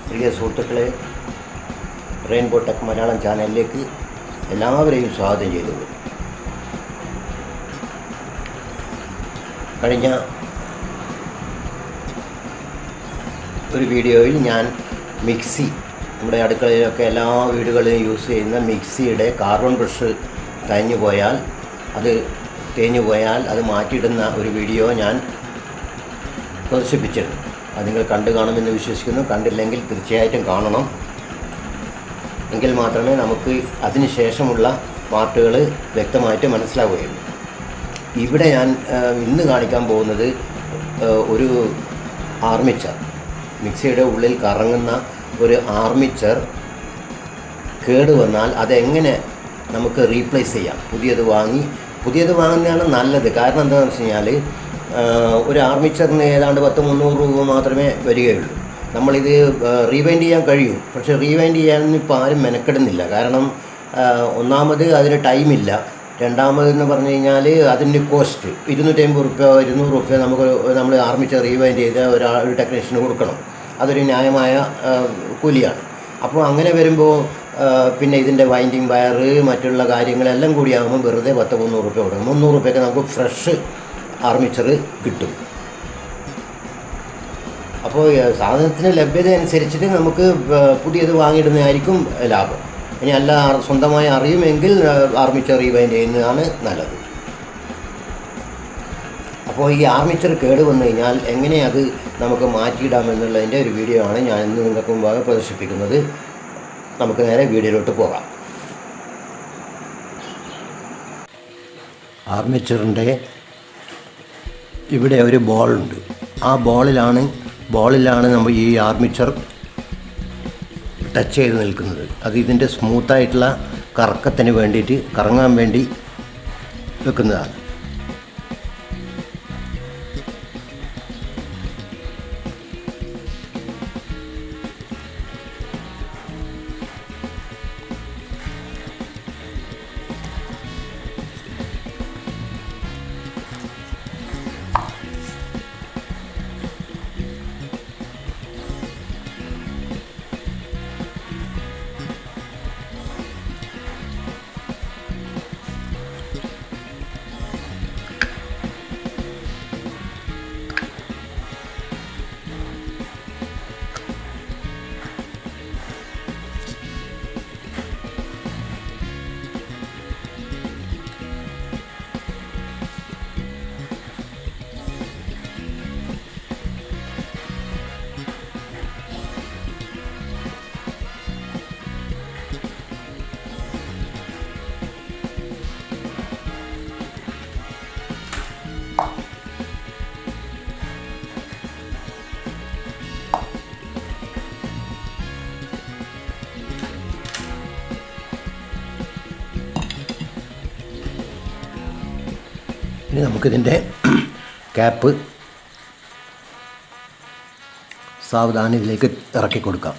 പ്രിയ സുഹൃത്തുക്കളെ, rainbow tech Malayalam ചാനലിലേക്ക് എല്ലാവരെയും സ്വാഗതം ചെയ്തോളൂ. കഴിഞ്ഞ ഒരു വീഡിയോയിൽ ഞാൻ മിക്സി, നമ്മുടെ അടുക്കളയിലൊക്കെ എല്ലാ വീടുകളിലും യൂസ് ചെയ്യുന്ന മിക്സിയുടെ കാർബൺ ബ്രഷ് തേഞ്ഞു പോയാൽ അത് മാറ്റിയിടുന്ന ഒരു വീഡിയോ ഞാൻ പ്രദർശിപ്പിച്ചിരുന്നു. അത് നിങ്ങൾ കണ്ടു കാണുമെന്ന് വിശ്വസിക്കുന്നു. കണ്ടില്ലെങ്കിൽ തീർച്ചയായിട്ടും കാണണം. എങ്കിൽ മാത്രമേ നമുക്ക് അതിന് ശേഷമുള്ള പാർട്ടുകൾ വ്യക്തമായിട്ട് മനസ്സിലാവുകയുള്ളൂ. ഇവിടെ ഞാൻ ഇന്ന് കാണിക്കാൻ പോകുന്നത് ഒരു ആർമിച്ചർ, മിക്സിയുടെ ഉള്ളിൽ കറങ്ങുന്ന ഒരു ആർമിച്ചർ കേടുവന്നാൽ അതെങ്ങനെ നമുക്ക് റീപ്ലേസ് ചെയ്യാം. പുതിയത് വാങ്ങുന്നതാണ് നല്ലത്. കാരണം എന്താണെന്ന് വെച്ച് കഴിഞ്ഞാൽ ഒരു ആർമിച്ചറിന് ഏതാണ്ട് 300 രൂപ മാത്രമേ വരികയുള്ളൂ. നമ്മളിത് റീവൈൻഡ് ചെയ്യാൻ കഴിയും, പക്ഷേ റീവൈൻഡ് ചെയ്യാനൊന്നും ഇപ്പോൾ ആരും മെനക്കെടുന്നില്ല. കാരണം ഒന്നാമത് അതിന് ടൈമില്ല, രണ്ടാമതെന്ന് പറഞ്ഞു കഴിഞ്ഞാൽ അതിൻ്റെ കോസ്റ്റ് 250 രൂപയോ 200 രൂപയോ നമ്മൾ ആർമിച്ചർ റീവൈൻഡ് ചെയ്ത് ഒരു ടെക്നീഷ്യന് കൊടുക്കണം. അതൊരു ന്യായമായ കൂലിയാണ്. അപ്പോൾ അങ്ങനെ വരുമ്പോൾ പിന്നെ ഇതിൻ്റെ വൈൻഡിങ് വയർ മറ്റുള്ള കാര്യങ്ങളെല്ലാം കൂടിയാകുമ്പോൾ വെറുതെ 300 രൂപ കൊടുക്കും. 300 രൂപയ്ക്ക് നമുക്ക് ഫ്രഷ് ആർമിച്ചർ കിട്ടും. അപ്പോൾ സാധനത്തിന് ലഭ്യത അനുസരിച്ചിട്ട് നമുക്ക് പുതിയത് വാങ്ങിയിടുന്നതായിരിക്കും ലാഭം. ഇനി അല്ല സ്വന്തമായി അറിയുമെങ്കിൽ ആർമിച്ചർ റീവൈൻഡ് ചെയ്യുന്നതാണ് നല്ലത്. അപ്പോൾ ഈ ആർമിച്ചർ കേട് വന്നു കഴിഞ്ഞാൽ എങ്ങനെ അത് നമുക്ക് മാറ്റിയിടാമെന്നുള്ളതിൻ്റെ ഒരു വീഡിയോ ആണ് ഞാൻ ഇന്ന് നിങ്ങൾക്ക് മുമ്പാകെ പ്രദർശിപ്പിക്കുന്നത്. നമുക്ക് നേരെ വീഡിയോയിലോട്ട് പോകാം. ആർമിച്ചറിൻ്റെ ഇവിടെ ഒരു ബോളുണ്ട്. ആ ബോളിലാണ് നമ്മൾ ഈ ആർമിച്ചർ ടച്ച് ചെയ്ത് നിൽക്കുന്നത്. അത് ഇതിൻ്റെ സ്മൂത്തായിട്ടുള്ള കറക്കത്തിന് വേണ്ടിയിട്ട്, കറങ്ങാൻ വേണ്ടി വെക്കുന്നതാണ്. ഇനി നമുക്കിതിൻ്റെ ക്യാപ്പ് സാവധാനം ഇതിലേക്ക് ഇറക്കി കൊടുക്കാം.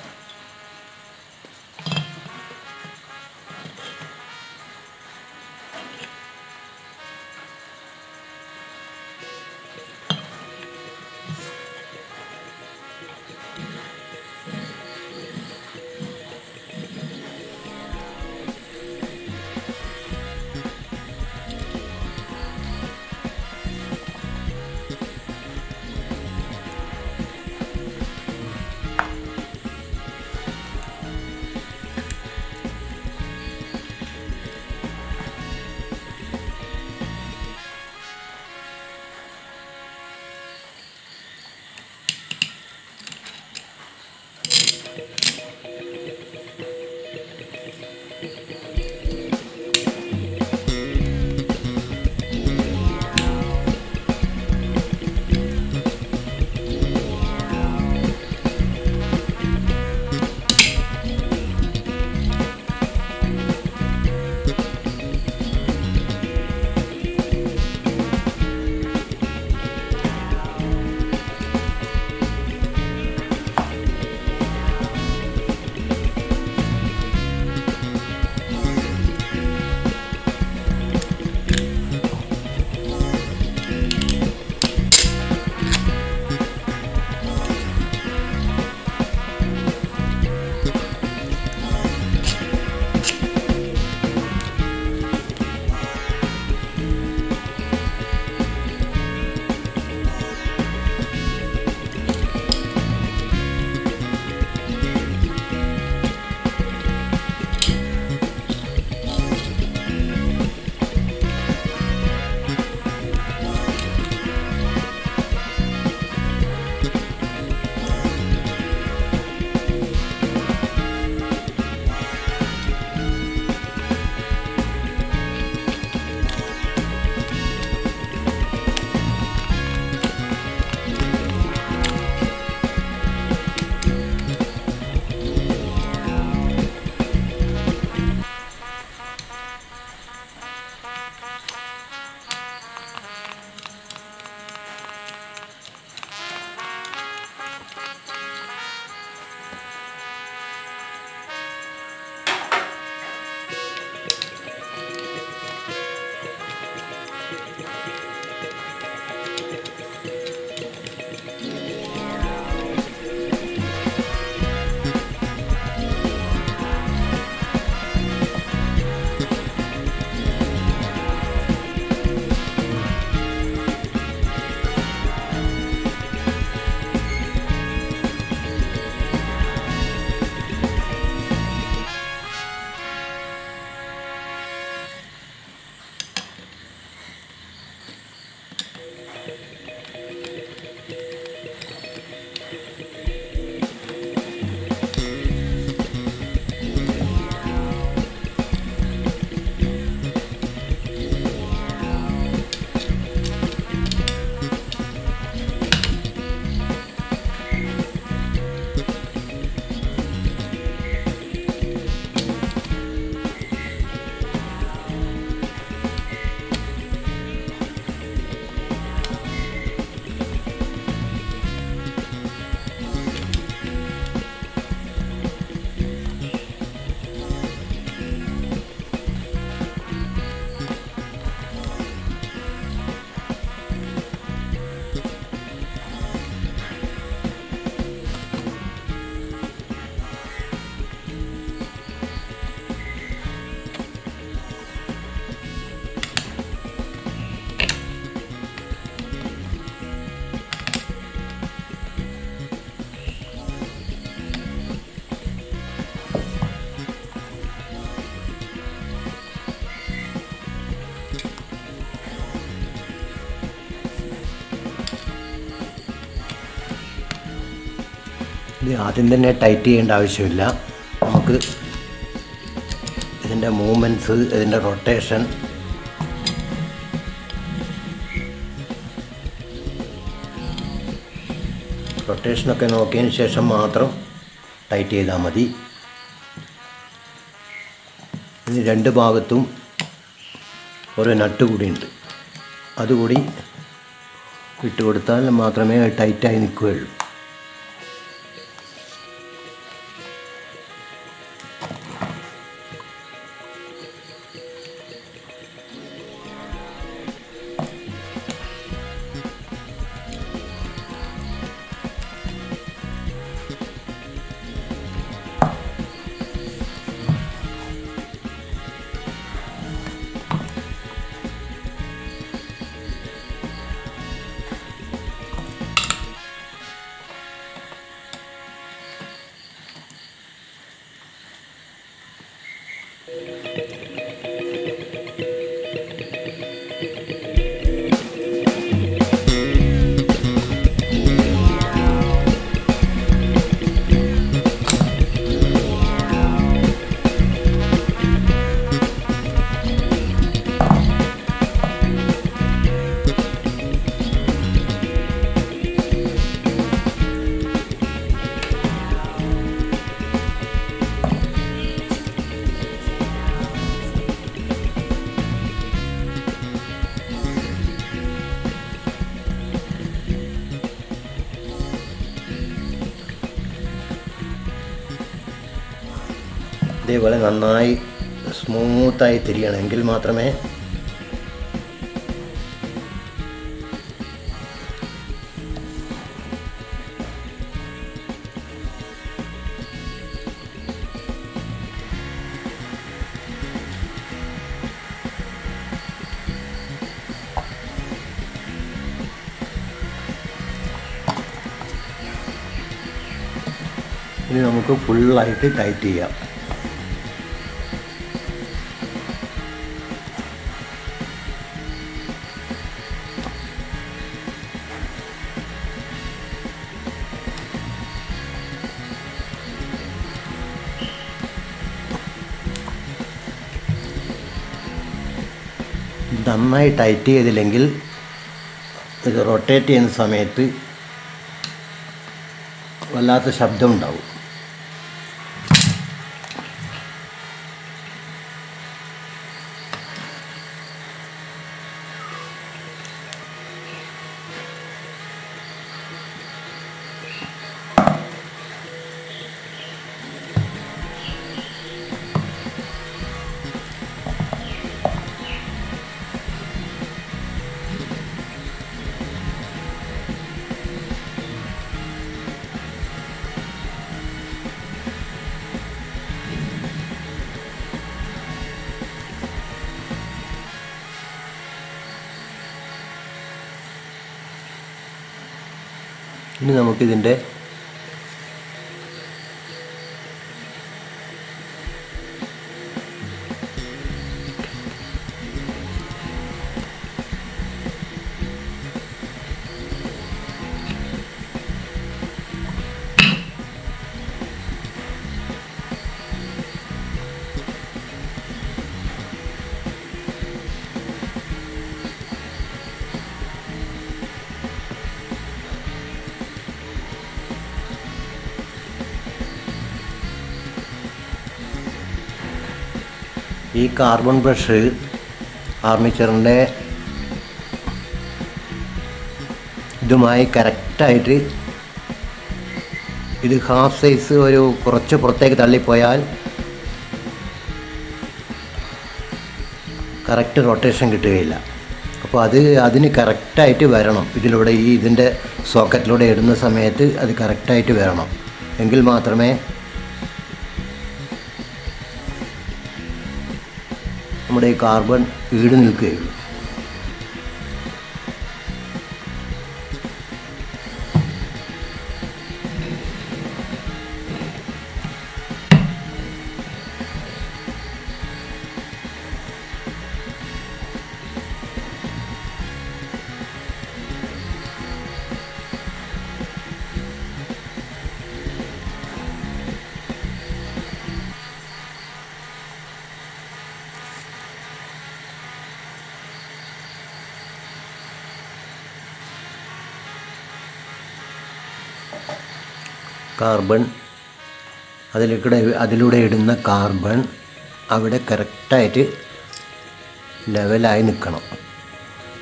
ഇത് ആദ്യം തന്നെ ടൈറ്റ് ചെയ്യേണ്ട ആവശ്യമില്ല. നമുക്ക് ഇതിൻ്റെ മൂവ്മെൻറ്റ്സ്, ഇതിൻ്റെ റൊട്ടേഷനൊക്കെ നോക്കിയതിന് ശേഷം മാത്രം ടൈറ്റ് ചെയ്താൽ മതി. ഇനി രണ്ട് ഭാഗത്തും ഒരു നട്ട് കൂടിയുണ്ട്, അതുകൂടി ഇട്ട് കൊടുത്താൽ മാത്രമേ ടൈറ്റായി നിൽക്കുകയുള്ളൂ. ഇതേപോലെ നന്നായി സ്മൂത്തായി തിരിയണം, എങ്കിൽ മാത്രമേ ഇനി നമുക്ക് ഫുള്ളായിട്ട് ടൈറ്റ് ചെയ്യാം. നന്നായി ടൈറ്റ് ചെയ്തില്ലെങ്കിൽ ഇത് റൊട്ടേറ്റ് ചെയ്യുന്ന സമയത്ത് വല്ലാത്ത ശബ്ദം ഉണ്ടാവും. ഇനി നമുക്കിതിൻ്റെ ഈ കാർബൺ ബ്രഷ് ആർമേച്ചറിൻ്റെ ഇതുമായി കറക്റ്റായിട്ട് ഇത് ഹാഫ് സൈസ് ഒരു കുറച്ച് പുറത്തേക്ക് തള്ളിപ്പോയാൽ കറക്റ്റ് റൊട്ടേഷൻ കിട്ടുകയില്ല. അപ്പോൾ അതിന് കറക്റ്റായിട്ട് വരണം. ഇതിലൂടെ ഇതിൻ്റെ സോക്കറ്റിലൂടെ ഇടുന്ന സമയത്ത് അത് കറക്റ്റായിട്ട് വരണം, എങ്കിൽ മാത്രമേ നമ്മുടെ ഈ കാർബൺ ഈട് നിൽക്കുകയുള്ളൂ. കാർബൺ അതിലൂടെ ഇടുന്ന കാർബൺ അവിടെ കറക്റ്റായിട്ട് ലെവലായി നിൽക്കണം.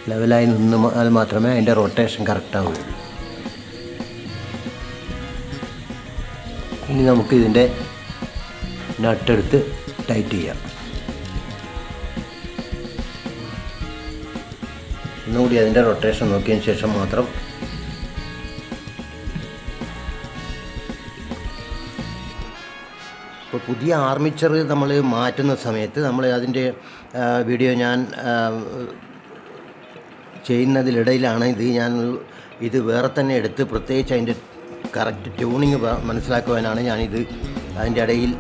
ലെവലായി നിന്നാൽ മാത്രമേ അതിൻ്റെ റൊട്ടേഷൻ കറക്റ്റാവുകയുള്ളൂ. ഇനി നമുക്ക് ഇതിൻ്റെ നട്ടെടുത്ത് ടൈറ്റ് ചെയ്യാം. ഒന്നുകൂടി അതിൻ്റെ റൊട്ടേഷൻ നോക്കിയതിന് ശേഷം മാത്രം ഇപ്പോൾ പുതിയ ആർമിച്ചർ നമ്മൾ മാറ്റുന്ന സമയത്ത് നമ്മൾ അതിൻ്റെ വീഡിയോ ഞാൻ ചെയ്യുന്നതിനിടയിലാണ് ഇത് വേറെ തന്നെ എടുത്ത് പ്രത്യേകിച്ച് അതിൻ്റെ കറക്റ്റ് ട്യൂണിങ് മനസ്സിലാക്കുവാനാണ് ഞാനിത് അതിൻ്റെ ഇടയിൽ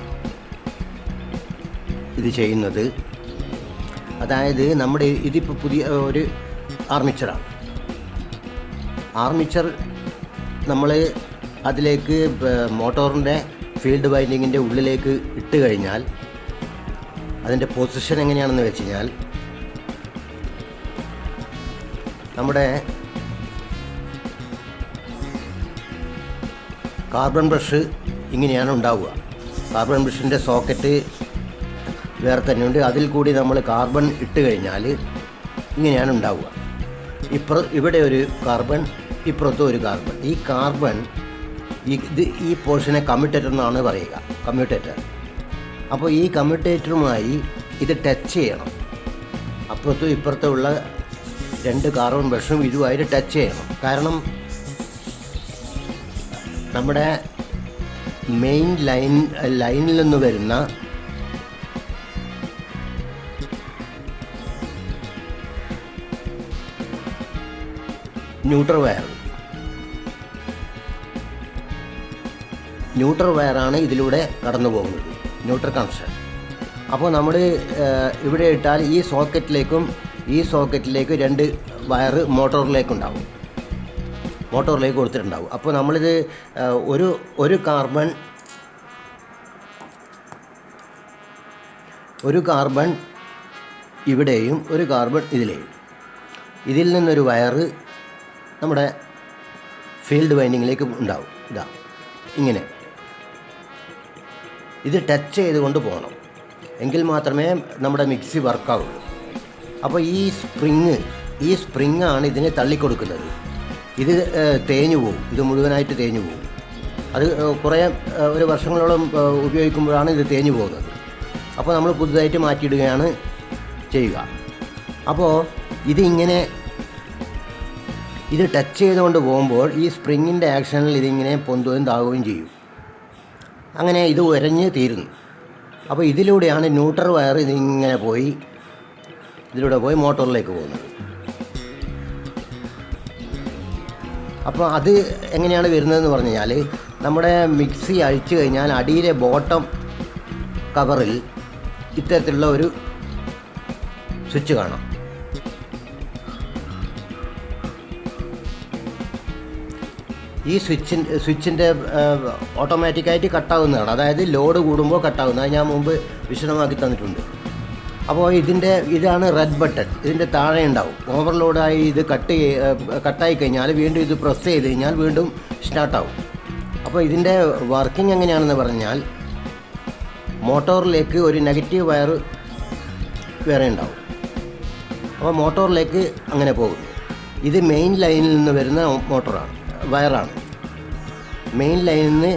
ഇത് ചെയ്യുന്നത്. അതായത് നമ്മുടെ ഇതിപ്പോൾ പുതിയ ഒരു ആർമിച്ചറാണ്. ആർമിച്ചർ നമ്മൾ അതിലേക്ക് മോട്ടോറിൻ്റെ ഫീൽഡ് വൈൻഡിങ്ങിൻ്റെ ഉള്ളിലേക്ക് ഇട്ട് കഴിഞ്ഞാൽ അതിൻ്റെ പൊസിഷൻ എങ്ങനെയാണെന്ന് വെച്ച് കഴിഞ്ഞാൽ നമ്മുടെ കാർബൺ ബ്രഷ് ഇങ്ങനെയാണ് ഉണ്ടാവുക. കാർബൺ ബ്രഷിൻ്റെ സോക്കറ്റ് വേറെ തന്നെയുണ്ട്. അതിൽ കൂടി നമ്മൾ കാർബൺ ഇട്ട് കഴിഞ്ഞാൽ ഇങ്ങനെയാണ് ഉണ്ടാവുക. ഇവിടെ ഒരു കാർബൺ, ഇപ്പുറത്തും ഒരു കാർബൺ. ഈ കാർബൺ ഈ പോർഷനെ കമ്മ്യൂട്ടേറ്റർ എന്നാണ് പറയുക, കമ്മ്യൂട്ടേറ്റർ. അപ്പോൾ ഈ കമ്മ്യൂട്ടേറ്ററുമായി ഇത് ടച്ച് ചെയ്യണം. അപ്പുറത്തും ഇപ്പുറത്തുമുള്ള 2 കാർബൺ ബ്രഷും ഇതുമായിട്ട് ടച്ച് ചെയ്യണം. കാരണം നമ്മുടെ മെയിൻ ലൈനിൽ നിന്ന് വരുന്ന ന്യൂട്രൽ വയറാണ് ഇതിലൂടെ കടന്നു പോകുന്നത്, ന്യൂട്രൽ കണക്ഷൻ. അപ്പോൾ നമ്മൾ ഇവിടെ ഇട്ടാൽ ഈ സോക്കറ്റിലേക്ക് 2 വയറ് മോട്ടോറിലേക്ക് കൊടുത്തിട്ടുണ്ടാവും. അപ്പോൾ നമ്മളിത് ഒരു കാർബൺ ഇവിടെയും ഒരു കാർബൺ ഇതിൽ നിന്നൊരു വയറ് നമ്മുടെ ഫീൽഡ് വൈൻഡിങ്ങിലേക്ക് ഉണ്ടാവും. ഇങ്ങനെ ഇത് ടച്ച് ചെയ്തുകൊണ്ട് പോകണം, എങ്കിൽ മാത്രമേ നമ്മുടെ മിക്സി വർക്കാവുള്ളൂ. അപ്പോൾ ഈ സ്പ്രിങ്ങാണ് ഇതിനെ തള്ളിക്കൊടുക്കുന്നത്. ഇത് തേഞ്ഞു പോകും, ഇത് മുഴുവനായിട്ട് തേഞ്ഞു പോകും. അത് ഒരു വർഷങ്ങളോളം ഉപയോഗിക്കുമ്പോഴാണ് ഇത് തേഞ്ഞു പോകുന്നത്. അപ്പോൾ നമ്മൾ പുതുതായിട്ട് മാറ്റിയിടുകയാണ് ചെയ്യുക. അപ്പോൾ ഇത് ടച്ച് ചെയ്തുകൊണ്ട് പോകുമ്പോൾ ഈ സ്പ്രിങ്ങിൻ്റെ ആക്ഷനിൽ ഇതിങ്ങനെ പൊന്തുകയും താവുകയും ചെയ്യും. അങ്ങനെ ഇത് ഉരഞ്ഞ് തീരുന്നു. അപ്പോൾ ഇതിലൂടെയാണ് ന്യൂട്രൽ വയർ ഇതിങ്ങനെ പോയി മോട്ടോറിലേക്ക് പോകുന്നത്. അപ്പോൾ അത് എങ്ങനെയാണ് വരുന്നതെന്ന് പറഞ്ഞു കഴിഞ്ഞാൽ, നമ്മുടെ മിക്സി അഴിച്ചു കഴിഞ്ഞാൽ അടിയിലെ ബോട്ടം കവറിൽ ഇത്തരത്തിലുള്ള ഒരു സ്വിച്ച് കാണാം. ഈ സ്വിച്ചിൻ്റെ ഓട്ടോമാറ്റിക്കായിട്ട് കട്ടാവുന്നതാണ്. അതായത് ലോഡ് കൂടുമ്പോൾ കട്ടാവുന്നത് ഞാൻ മുമ്പ് വിശദമാക്കി തന്നിട്ടുണ്ട്. അപ്പോൾ ഇതാണ് റെഡ് ബട്ടൺ. ഇതിൻ്റെ താഴെ ഉണ്ടാവും. ഓവർലോഡായി ഇത് കട്ടായി കഴിഞ്ഞാൽ വീണ്ടും ഇത് പ്രസ് ചെയ്ത് കഴിഞ്ഞാൽ വീണ്ടും സ്റ്റാർട്ടാവും. അപ്പോൾ ഇതിൻ്റെ വർക്കിംഗ് എങ്ങനെയാണെന്ന് പറഞ്ഞാൽ, മോട്ടോറിലേക്ക് ഒരു നെഗറ്റീവ് വയർ വേറെ ഉണ്ടാവും. അപ്പോൾ മോട്ടോറിലേക്ക് അങ്ങനെ പോകുന്നു. ഇത് മെയിൻ ലൈനിൽ നിന്ന് വരുന്ന വയറാണ്. മെയിൻ ലൈനിൽ നിന്ന്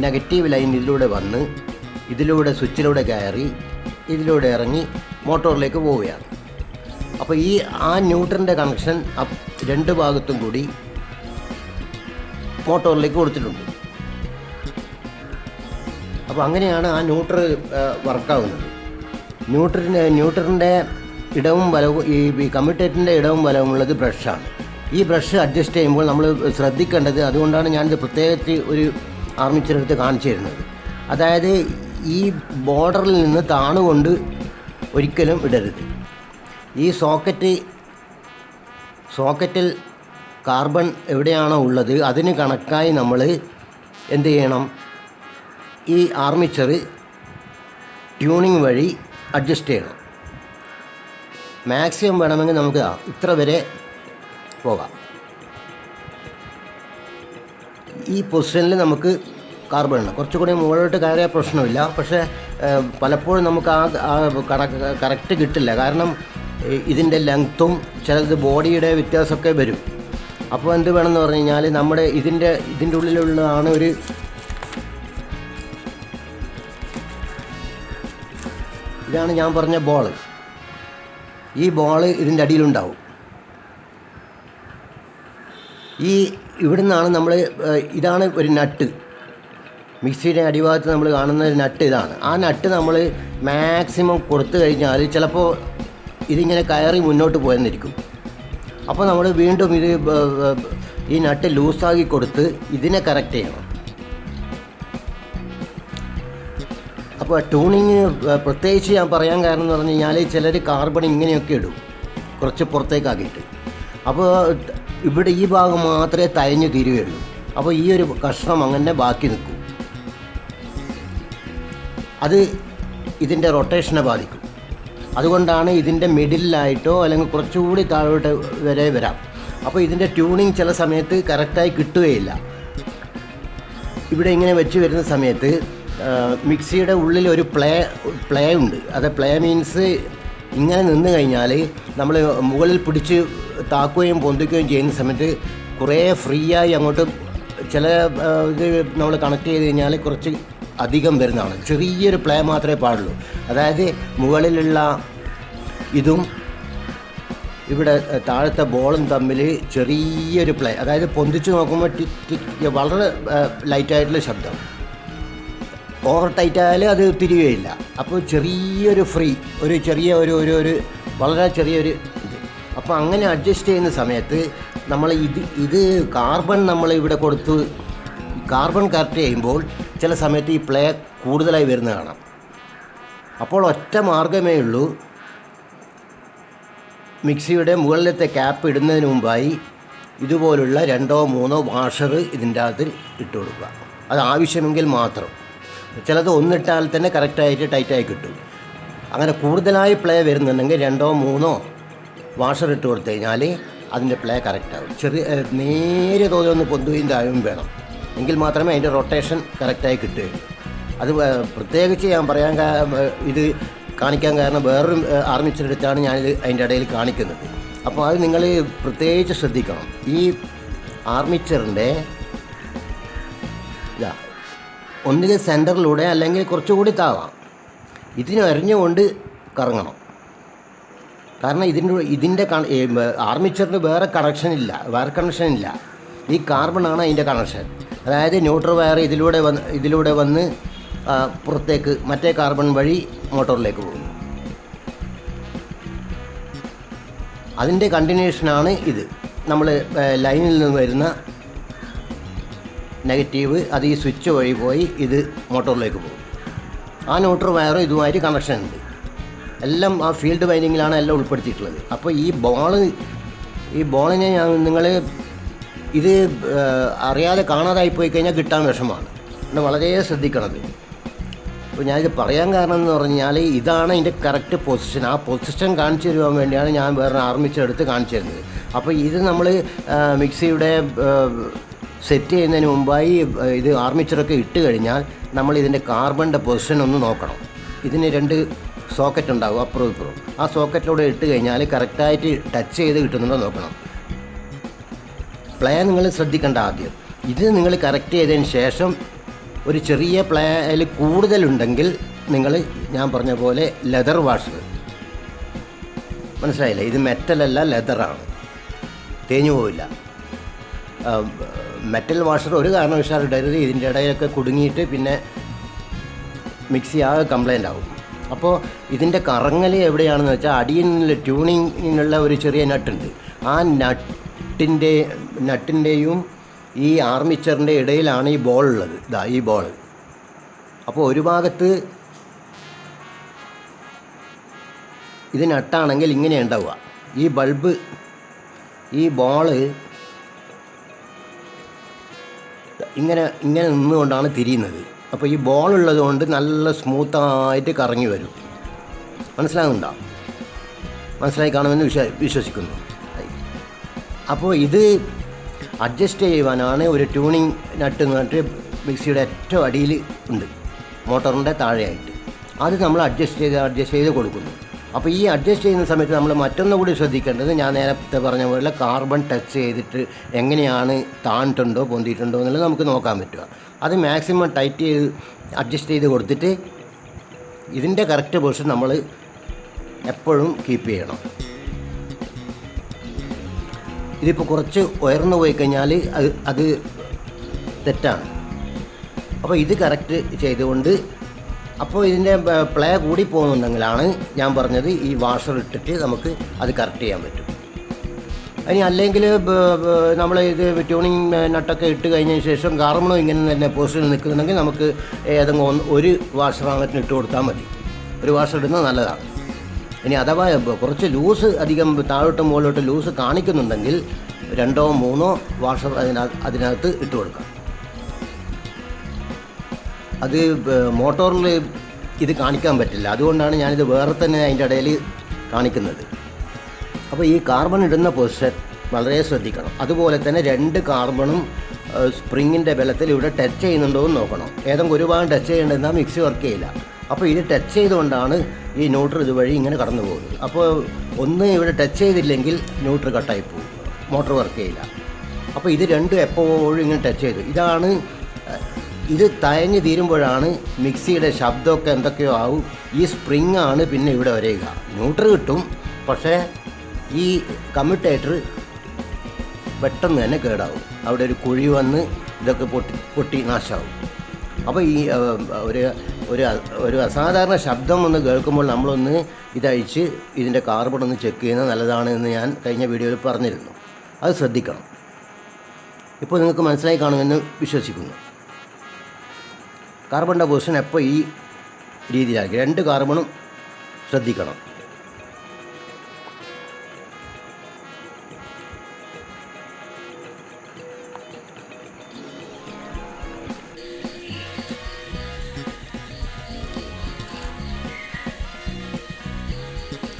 നെഗറ്റീവ് ലൈൻ ഇതിലൂടെ വന്ന് ഇതിലൂടെ സ്വിച്ചിലൂടെ കയറി ഇതിലൂടെ ഇറങ്ങി മോട്ടോറിലേക്ക് പോവുകയാണ്. അപ്പോൾ ആ ന്യൂട്രലിൻ്റെ കണക്ഷൻ 2 ഭാഗത്തും കൂടി മോട്ടോറിലേക്ക് കൊടുത്തിട്ടുണ്ട്. അപ്പോൾ അങ്ങനെയാണ് ആ ന്യൂട്രൽ വർക്കാവുന്നത്. ന്യൂട്രലിൻ്റെ ഇടവും വലവും ഈ കമ്മ്യൂട്ടേറ്ററിൻ്റെ ഇടവും വലവുമുള്ളത് ബ്രഷാണ്. ഈ ബ്രഷ് അഡ്ജസ്റ്റ് ചെയ്യുമ്പോൾ നമ്മൾ ശ്രദ്ധിക്കേണ്ടത്, അതുകൊണ്ടാണ് ഞാനിത് പ്രത്യേകിച്ച് ഒരു ആർമിച്ചർ എടുത്ത് കാണിച്ചു തരുന്നത്. അതായത് ഈ ബോർഡറിൽ നിന്ന് താണുകൊണ്ട് ഒരിക്കലും ഇടരുത്. ഈ സോക്കറ്റിൽ കാർബൺ എവിടെയാണോ ഉള്ളത് അതിന് കണക്കായി നമ്മൾ എന്ത് ചെയ്യണം, ഈ ആർമിച്ചർ ട്യൂണിങ് വഴി അഡ്ജസ്റ്റ് ചെയ്യണം. മാക്സിമം വേണമെങ്കിൽ നമുക്ക് ഇത്ര വരെ പോകാം. ഈ പൊസിഷനിൽ നമുക്ക് കാർബൺ കുറച്ചുകൂടി മുകളിലോട്ട് കയറിയ പ്രശ്നമില്ല. പക്ഷേ പലപ്പോഴും നമുക്ക് കറക്റ്റ് കിട്ടില്ല. കാരണം ഇതിൻ്റെ ലെങ്ത്തും ചിലത് ബോഡിയുടെ വ്യത്യാസമൊക്കെ വരും. അപ്പോൾ എന്ത് വേണമെന്ന് പറഞ്ഞു കഴിഞ്ഞാൽ നമ്മുടെ ഇതിൻ്റെ ഉള്ളിലുള്ളതാണ് ഇതാണ് ഞാൻ പറഞ്ഞ ബോള്. ഈ ബോള് ഇതിൻ്റെ അടിയിലുണ്ടാവും. ഇവിടെ നിന്നാണ് നമ്മൾ ഇതാണ് ഒരു നട്ട്. മിക്സിയുടെ അടിഭാഗത്ത് നമ്മൾ കാണുന്ന ഒരു നട്ട് ഇതാണ്. ആ നട്ട് നമ്മൾ മാക്സിമം കൊടുത്തു കഴിഞ്ഞാൽ ചിലപ്പോൾ ഇതിങ്ങനെ കയറി മുന്നോട്ട് പോയെന്നിരിക്കും. അപ്പോൾ നമ്മൾ വീണ്ടും ഈ നട്ട് ലൂസാക്കി കൊടുത്ത് ഇതിനെ കറക്റ്റ് ചെയ്യണം. അപ്പോൾ ട്യൂണിങ് പ്രത്യേകിച്ച് ഞാൻ പറയാൻ കാരണം എന്ന് പറഞ്ഞു കഴിഞ്ഞാൽ ചിലർ കാർബൺ ഇങ്ങനെയൊക്കെ ഇടും, കുറച്ച് പുറത്തേക്കാക്കിയിട്ട്. അപ്പോൾ ഇവിടെ ഈ ഭാഗം മാത്രമേ തയഞ്ഞു തീരുകയുള്ളൂ. അപ്പോൾ ഈ ഒരു കഷ്ണം അങ്ങനെ ബാക്കി നിൽക്കും. അത് ഇതിൻ്റെ റൊട്ടേഷനെ ബാധിക്കും. അതുകൊണ്ടാണ് ഇതിൻ്റെ മിഡിലായിട്ടോ അല്ലെങ്കിൽ കുറച്ചുകൂടി താഴോട്ട് വരെ വരാം. അപ്പോൾ ഇതിൻ്റെ ട്യൂണിങ് ചില സമയത്ത് കറക്റ്റായി കിട്ടുകയില്ല. ഇവിടെ ഇങ്ങനെ വെച്ച് വരുന്ന സമയത്ത് മിക്സിയുടെ ഉള്ളിൽ ഒരു പ്ലേ ഉണ്ട്. അത് പ്ലേ മീൻസ് ഇങ്ങനെ നിന്ന് കഴിഞ്ഞാൽ നമ്മൾ മുകളിൽ പിടിച്ച് താക്കുകയും പൊന്തിക്കുകയും ചെയ്യുന്ന സമയത്ത് കുറേ ഫ്രീ ആയി അങ്ങോട്ട് ചില ഇത് നമ്മൾ കണക്ട് ചെയ്ത് കഴിഞ്ഞാൽ കുറച്ച് അധികം വരുന്നതാണ്. ചെറിയൊരു പ്ലേ മാത്രമേ പാടുള്ളൂ. അതായത് മുകളിലുള്ള ഇതും ഇവിടെ താഴത്തെ ബോളും തമ്മിൽ ചെറിയൊരു പ്ലേ, അതായത് പൊന്തിച്ച് നോക്കുമ്പോൾ വളരെ ലൈറ്റായിട്ടുള്ള ശബ്ദം. ഓവർ ടൈറ്റ് ആയാലും അത് തിരിയുകയില്ല. അപ്പോൾ ചെറിയൊരു ഫ്രീ, ഒരു ചെറിയ ഒരു വളരെ ചെറിയൊരു ഇത്. അപ്പോൾ അങ്ങനെ അഡ്ജസ്റ്റ് ചെയ്യുന്ന സമയത്ത് നമ്മൾ ഇത് കാർബൺ നമ്മൾ ഇവിടെ കൊടുത്ത് കാർബൺ കറക്റ്റ് ചെയ്യുമ്പോൾ ചില സമയത്ത് ഈ പ്ലേ കൂടുതലായി വരുന്നത് കാണാം. അപ്പോൾ ഒറ്റ മാർഗ്ഗമേ ഉള്ളൂ, മിക്സിയുടെ മുകളിലത്തെ ക്യാപ്പ് ഇടുന്നതിന് മുമ്പായി ഇതുപോലുള്ള 2-3 വാഷർ ഇതിൻ്റെ അകത്ത് ഇട്ട് കൊടുക്കുക. അത് ആവശ്യമെങ്കിൽ മാത്രം. ചിലത് ഒന്നിട്ടാൽ തന്നെ കറക്റ്റായിട്ട് ടൈറ്റായി കിട്ടും. അങ്ങനെ കൂടുതലായി പ്ലേ വരുന്നുണ്ടെങ്കിൽ 2-3 വാഷർ ഇട്ട് കൊടുത്തു കഴിഞ്ഞാൽ അതിൻ്റെ പ്ലേ കറക്റ്റാകും. നേരിയ തോതിൽ ഒന്ന് പൊന്തുകയും താഴുകയും വേണം. എങ്കിൽ മാത്രമേ അതിൻ്റെ റൊട്ടേഷൻ കറക്റ്റായി കിട്ടുകയുള്ളൂ. അത് പ്രത്യേകിച്ച് ഞാൻ പറയാൻ ഇത് കാണിക്കാൻ കാരണം വേറൊരു ആർമിച്ചർ എടുത്താണ് ഞാനിത് അതിൻ്റെ ഇടയിൽ കാണിക്കുന്നത്. അപ്പോൾ അത് നിങ്ങൾ പ്രത്യേകിച്ച് ശ്രദ്ധിക്കണം. ഈ ആർമിച്ചറിൻ്റെ ഒന്നുകിൽ സെൻറ്ററിലൂടെ അല്ലെങ്കിൽ കുറച്ചുകൂടി താവാം, ഇതിന് എറിഞ്ഞുകൊണ്ട് കറങ്ങണം. കാരണം ഇതിൻ്റെ ആർമിച്ചറിന് വേറെ കണക്ഷൻ ഇല്ല. ഈ കാർബണാണ് അതിൻ്റെ കണക്ഷൻ. അതായത് ന്യൂട്രൽ വയർ ഇതിലൂടെ വന്ന് പുറത്തേക്ക് മറ്റേ കാർബൺ വഴി മോട്ടോറിലേക്ക് പോകുന്നു. അതിൻ്റെ കണ്ടിന്യൂഷനാണ് ഇത്. നമ്മൾ ലൈനിൽ നിന്ന് വരുന്ന നെഗറ്റീവ് അത് ഈ സ്വിച്ച് വഴി പോയി ഇത് മോട്ടോറിലേക്ക് പോകും. ആ ന്യൂട്രൽ വയറും ഇതുമായിട്ട് കണക്ഷൻ ഉണ്ട്. എല്ലാം ആ ഫീൽഡ് വൈൻഡിങ്ങിലാണ് എല്ലാം ഉൾപ്പെടുത്തിയിട്ടുള്ളത്. അപ്പോൾ ഈ ബോളിനെ നിങ്ങൾ ഇത് അറിയാതെ കാണാതായി പോയി കഴിഞ്ഞാൽ കിട്ടാൻ വിഷമമാണ്. അതുകൊണ്ട് വളരെ ശ്രദ്ധിക്കണത്. അപ്പോൾ ഞാനിത് പറയാൻ കാരണം എന്ന് പറഞ്ഞാൽ ഇതാണ് ഇതിൻ്റെ കറക്റ്റ് പൊസിഷൻ. ആ പൊസിഷൻ കാണിച്ചു തരുവാൻ വേണ്ടിയാണ് ഞാൻ വേറെ ആർമിച്ചർ എടുത്ത് കാണിച്ചു തരുന്നത്. അപ്പോൾ ഇത് നമ്മൾ മിക്സിയുടെ സെറ്റ് ചെയ്യുന്നതിന് മുമ്പായി ഇത് ആർമിച്ചറൊക്കെ ഇട്ട് കഴിഞ്ഞാൽ നമ്മൾ ഇതിൻ്റെ കാർബണിൻ്റെ പൊസിഷൻ ഒന്ന് നോക്കണം. ഇതിന് 2 സോക്കറ്റ് ഉണ്ടാകും, അപ്പുറവും ഇപ്പുറവും. ആ സോക്കറ്റിലൂടെ ഇട്ട് കഴിഞ്ഞാൽ കറക്റ്റായിട്ട് ടച്ച് ചെയ്ത് കിട്ടുന്നുണ്ടോ നോക്കണം. പ്ലേ നിങ്ങൾ ശ്രദ്ധിക്കേണ്ട ആദ്യം. ഇത് നിങ്ങൾ കറക്റ്റ് ചെയ്തതിന് ശേഷം ഒരു ചെറിയ പ്ലേയിൽ കൂടുതലുണ്ടെങ്കിൽ നിങ്ങൾ ഞാൻ പറഞ്ഞ പോലെ ലെതർ വാഷർ, മനസ്സിലായില്ലേ? ഇത് മെറ്റലല്ല, ലെതറാണ്, തേഞ്ഞു പോവില്ല. മെറ്റൽ വാഷർ ഒരു കാരണവശാലും ഇടരുത്. ഇതിൻ്റെ ഇടയിലൊക്കെ കുടുങ്ങിയിട്ട് പിന്നെ മിക്സി ആകെ കംപ്ലൈൻ്റ് ആവും. അപ്പോൾ ഇതിൻ്റെ കറങ്ങൽ എവിടെയാണെന്ന് വെച്ചാൽ അടിയിൽ ട്യൂണിങ്ങിനുള്ള ഒരു ചെറിയ നട്ടുണ്ട്. ആ നട്ടിൻ്റെയും ഈ ആർമിച്ചറിൻ്റെ ഇടയിലാണ് ഈ ബോൾ ഉള്ളത്. ഈ ബോൾ. അപ്പോൾ ഒരു ഭാഗത്ത് ഇത് നട്ടാണെങ്കിൽ ഇങ്ങനെ ഉണ്ടാവുക. ഈ ബൾബ്, ഈ ബോള് ഇങ്ങനെ നിന്നുകൊണ്ടാണ് തിരിയുന്നത്. അപ്പോൾ ഈ ബോൾ ഉള്ളത് കൊണ്ട് നല്ല സ്മൂത്തായിട്ട് കറങ്ങി വരും. മനസ്സിലാകുന്നുണ്ടോ? മനസ്സിലായി കാണുമെന്ന് വിശ്വസിക്കുന്നു. അപ്പോൾ ഇത് അഡ്ജസ്റ്റ് ചെയ്യുവാനാണ് ഒരു ട്യൂണിങ് നട്ട് മിക്സിയുടെ ഏറ്റവും അടിയിൽ ഉണ്ട്, മോട്ടറിൻ്റെ താഴെയായിട്ട്. അത് നമ്മൾ അഡ്ജസ്റ്റ് ചെയ്ത് കൊടുക്കുന്നു. അപ്പോൾ ഈ അഡ്ജസ്റ്റ് ചെയ്യുന്ന സമയത്ത് നമ്മൾ മറ്റൊന്നും കൂടി ശ്രദ്ധിക്കേണ്ടത്, ഞാൻ നേരത്തെ പറഞ്ഞ പോലെ കാർബൺ ടച്ച് ചെയ്തിട്ട് എങ്ങനെയാണ് താണിട്ടുണ്ടോ പൊന്തിയിട്ടുണ്ടോ എന്നുള്ളത് നമുക്ക് നോക്കാൻ പറ്റുക. അത് മാക്സിമം ടൈറ്റ് ചെയ്ത് അഡ്ജസ്റ്റ് ചെയ്ത് കൊടുത്തിട്ട് ഇതിൻ്റെ കറക്റ്റ് പൊസിഷൻ നമ്മൾ എപ്പോഴും കീപ്പ് ചെയ്യണം. ഇതിപ്പോൾ കുറച്ച് ഉയർന്നു പോയി കഴിഞ്ഞാൽ അത് തെറ്റാണ്. അപ്പോൾ ഇത് കറക്റ്റ് ചെയ്തുകൊണ്ട്, അപ്പോൾ ഇതിൻ്റെ പ്ലേ കൂടി പോകുന്നുണ്ടെങ്കിലാണ് ഞാൻ പറഞ്ഞത് ഈ വാഷർ ഇട്ടിട്ട് നമുക്ക് അത് കറക്റ്റ് ചെയ്യാൻ പറ്റും. ഇനി അല്ലെങ്കിൽ നമ്മൾ ഇത് ട്യൂണിങ് നട്ടൊക്കെ ഇട്ട് കഴിഞ്ഞതിന് ശേഷം കാർബണും ഇങ്ങനെ തന്നെ പൊസിഷനിൽ നിൽക്കുന്നുണ്ടെങ്കിൽ നമുക്ക് ഏതെങ്കിലും ഒരു വാഷർ അങ്ങോട്ട് ഇട്ട് കൊടുത്താൽ മതി. ഒരു വാഷർ ഇടുന്നത് നല്ലതാണ്. ഇനി അഥവാ കുറച്ച് ലൂസ് അധികം താഴോട്ടും മുകളിലോട്ട് ലൂസ് കാണിക്കുന്നുണ്ടെങ്കിൽ 2 or 3 വാഷർ അതിനകത്ത് ഇട്ട് കൊടുക്കാം. അത് മോട്ടോറിൽ ഇത് കാണിക്കാൻ പറ്റില്ല, അതുകൊണ്ടാണ് ഞാനിത് വേറെ തന്നെ അതിൻ്റെ ഇടയിൽ കാണിക്കുന്നത്. അപ്പോൾ ഈ കാർബൺ ഇടുന്ന പൊസിഷൻ വളരെ ശ്രദ്ധിക്കണം. അതുപോലെ തന്നെ 2 കാർബണും സ്പ്രിങ്ങിൻ്റെ ബലത്തിൽ ഇവിടെ ടച്ച് ചെയ്യുന്നുണ്ടോ എന്ന് നോക്കണം. ഏതെങ്കിലും ഒരു ഭാഗം ടച്ച് ചെയ്യേണ്ടതെന്നാൽ മിക്സി വർക്ക് ചെയ്യില്ല. അപ്പോൾ ഇത് ടച്ച് ചെയ്തുകൊണ്ടാണ് ഈ ന്യൂട്രൽ ഇതുവഴി ഇങ്ങനെ കടന്നു പോകുന്നത്. അപ്പോൾ ഒന്ന് ഇവിടെ ടച്ച് ചെയ്തില്ലെങ്കിൽ ന്യൂട്രൽ കട്ടായി പോകും, മോട്ടർ വർക്ക് ചെയ്യില്ല. അപ്പോൾ ഇത് രണ്ടും എപ്പോഴും ഇങ്ങനെ ടച്ച് ചെയ്തു. ഇത് തയഞ്ഞ് തീരുമ്പോഴാണ് മിക്സിയുടെ ശബ്ദമൊക്കെ എന്തൊക്കെയോ ആവും. ഈ സ്പ്രിങ് ആണ് പിന്നെ ഇവിടെ വരിക. ന്യൂട്രൽ കിട്ടും, പക്ഷേ ഈ കമ്മ്യൂട്ടേറ്റർ പെട്ടെന്ന് തന്നെ കേടാവും. അവിടെ ഒരു കുഴി വന്ന് ഇതൊക്കെ പൊട്ടി നാശമാവും. അപ്പോൾ ഈ ഒരു അസാധാരണ ശബ്ദം ഒന്ന് കേൾക്കുമ്പോൾ നമ്മളൊന്ന് ഇതഴിച്ച് ഇതിൻ്റെ കാർബൺ ഒന്ന് ചെക്ക് ചെയ്യുന്നത് നല്ലതാണ് എന്ന് ഞാൻ കഴിഞ്ഞ വീഡിയോയിൽ പറഞ്ഞിരുന്നു. അത് ശ്രദ്ധിക്കണം. ഇപ്പോൾ നിങ്ങൾക്ക് മനസ്സിലായി കാണുമെന്ന് വിശ്വസിക്കുന്നു. കാർബണിൻ്റെ പൊസിഷൻ എപ്പോൾ ഈ രീതിയിലാക്കി 2 കാർബണും ശ്രദ്ധിക്കണം.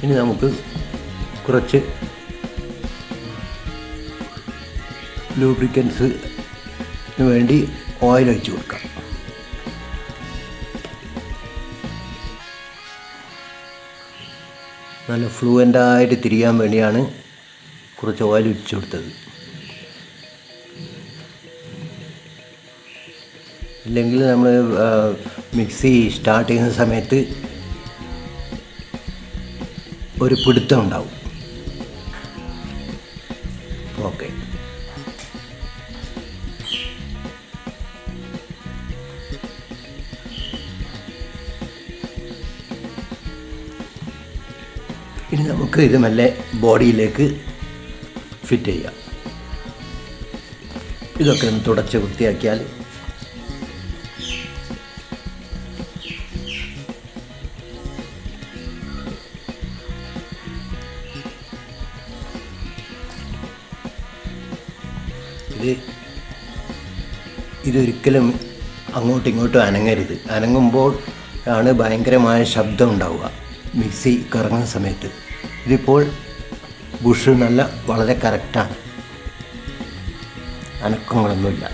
ഇനി നമുക്ക് കുറച്ച് ലൂബ്രിക്കൻസിന് വേണ്ടി ഓയിൽ ഒഴിച്ച് കൊടുക്കാം. നല്ല ഫ്ലുവൻ്റായിട്ട് തിരിയാൻ വേണ്ടിയാണ് കുറച്ച് ഓയിൽ ഒഴിച്ച് കൊടുത്തത്. ഇല്ലെങ്കിൽ നമ്മൾ മിക്സി സ്റ്റാർട്ട് ചെയ്യുന്ന സമയത്ത് ഒരു പിടുത്തം ഉണ്ടാവും. ഓക്കെ, ഇനി നമുക്ക് ഇത് മെല്ലെ ബോഡിയിലേക്ക് ഫിറ്റ് ചെയ്യാം. ഇതൊക്കെ ഒന്ന് തുടച്ച് വൃത്തിയാക്കിയാൽ ഇതൊരിക്കലും അങ്ങോട്ടും ഇങ്ങോട്ടും അനങ്ങരുത്. അനങ്ങുമ്പോൾ ആണ് ഭയങ്കരമായ ശബ്ദം ഉണ്ടാവുക മിക്സി കറങ്ങുന്ന സമയത്ത്. ഇതിപ്പോൾ ബുഷ് വളരെ കറക്റ്റാണ്, അനക്കങ്ങളൊന്നുമില്ല.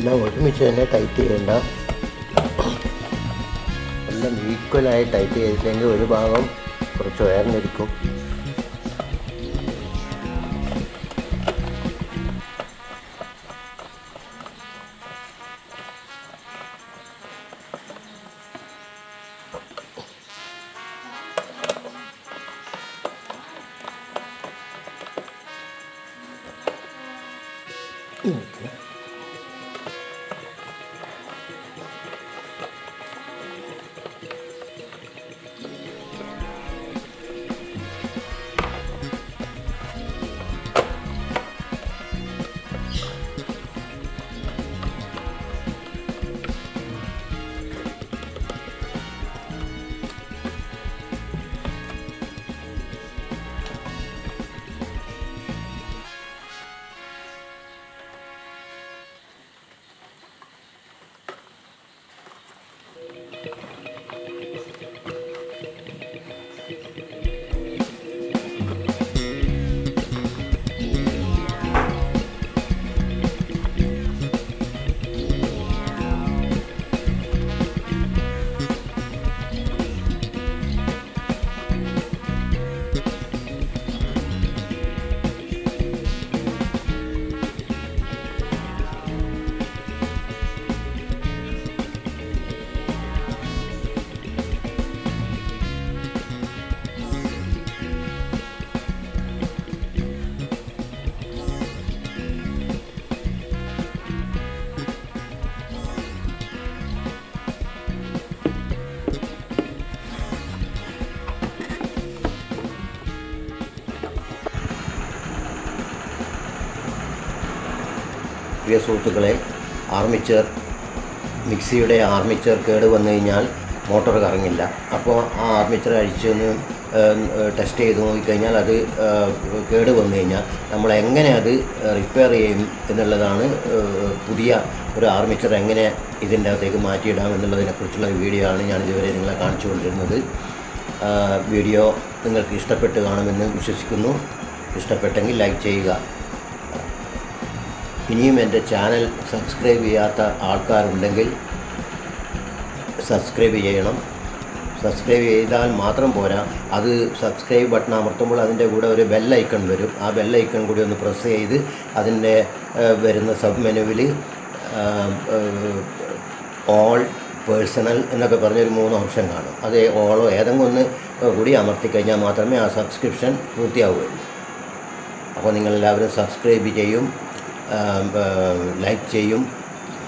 എല്ലാം ഒരുമിച്ച് തന്നെ ടൈറ്റ് ചെയ്യേണ്ട, എല്ലാം ഈക്വലായി ടൈറ്റ് ചെയ്തില്ലെങ്കിൽ ഒരു ഭാഗം കുറച്ച് ഉയർന്നിരിക്കും. പ്രിയ സുഹൃത്തുക്കളെ, മിക്സിയുടെ ആർമിച്ചർ കേട് വന്നു കഴിഞ്ഞാൽ മോട്ടോർ കറങ്ങില്ല. അപ്പോൾ ആ ആർമിച്ചർ അഴിച്ചൊന്ന് ടെസ്റ്റ് ചെയ്ത് നോക്കിക്കഴിഞ്ഞാൽ അത് കേട് വന്നു കഴിഞ്ഞാൽ നമ്മൾ എങ്ങനെ അത് റിപ്പയർ ചെയ്യും എന്നുള്ളതാണ്. പുതിയ ഒരു ആർമിച്ചർ എങ്ങനെ ഇതിൻ്റെ അകത്തേക്ക് മാറ്റിയിടാം എന്നുള്ളതിനെക്കുറിച്ചുള്ള വീഡിയോ ആണ് ഞാൻ ഇതുവരെ നിങ്ങളെ കാണിച്ചു കൊണ്ടിരുന്നത്. വീഡിയോ നിങ്ങൾക്ക് ഇഷ്ടപ്പെട്ട് കാണുമെന്ന് വിശ്വസിക്കുന്നു. ഇഷ്ടപ്പെട്ടെങ്കിൽ ലൈക്ക് ചെയ്യുക. ഇനിയും എൻ്റെ ചാനൽ സബ്സ്ക്രൈബ് ചെയ്യാത്ത ആൾക്കാരുണ്ടെങ്കിൽ സബ്സ്ക്രൈബ് ചെയ്യണം. സബ്സ്ക്രൈബ് ചെയ്താൽ മാത്രം പോരാ, അത് സബ്സ്ക്രൈബ് ബട്ടൺ അമർത്തുമ്പോൾ അതിൻ്റെ കൂടെ ഒരു ബെല്ലൈക്കൺ വരും. ആ ബെല്ലൈക്കൺ കൂടി ഒന്ന് പ്രസ് ചെയ്ത് അതിൻ്റെ വരുന്ന സബ് മെനുവിൽ ഓൾ, പേഴ്സണൽ എന്നൊക്കെ പറഞ്ഞൊരു 3 ഓപ്ഷൻ കാണും. അത് ഓളോ ഏതെങ്കിലും ഒന്ന് കൂടി അമർത്തിക്കഴിഞ്ഞാൽ മാത്രമേ ആ സബ്സ്ക്രിപ്ഷൻ പൂർത്തിയാവുകയുള്ളൂ. അപ്പോൾ നിങ്ങളെല്ലാവരും സബ്സ്ക്രൈബ് ചെയ്യും, ലൈക്ക് ചെയ്യും,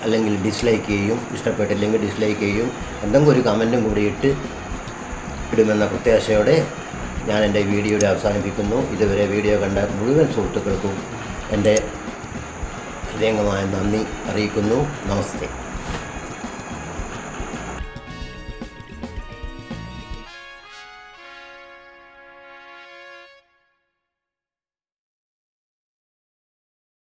അല്ലെങ്കിൽ ഡിസ്ലൈക്ക് ചെയ്യും. ഇഷ്ടപ്പെട്ടില്ലെങ്കിൽ ഡിസ്ലൈക്ക് ചെയ്യും. എന്തെങ്കിലും ഒരു കമൻറ്റും കൂടി ഇടുമെന്ന പ്രത്യാശയോടെ ഞാൻ എൻ്റെ വീഡിയോയുടെ അവസാനിപ്പിക്കുന്നു. ഇതുവരെ വീഡിയോ കണ്ട മുഴുവൻ സുഹൃത്തുക്കൾക്കും എൻ്റെ ഹൃദയംഗമായ നന്ദി അറിയിക്കുന്നു. നമസ്തേ.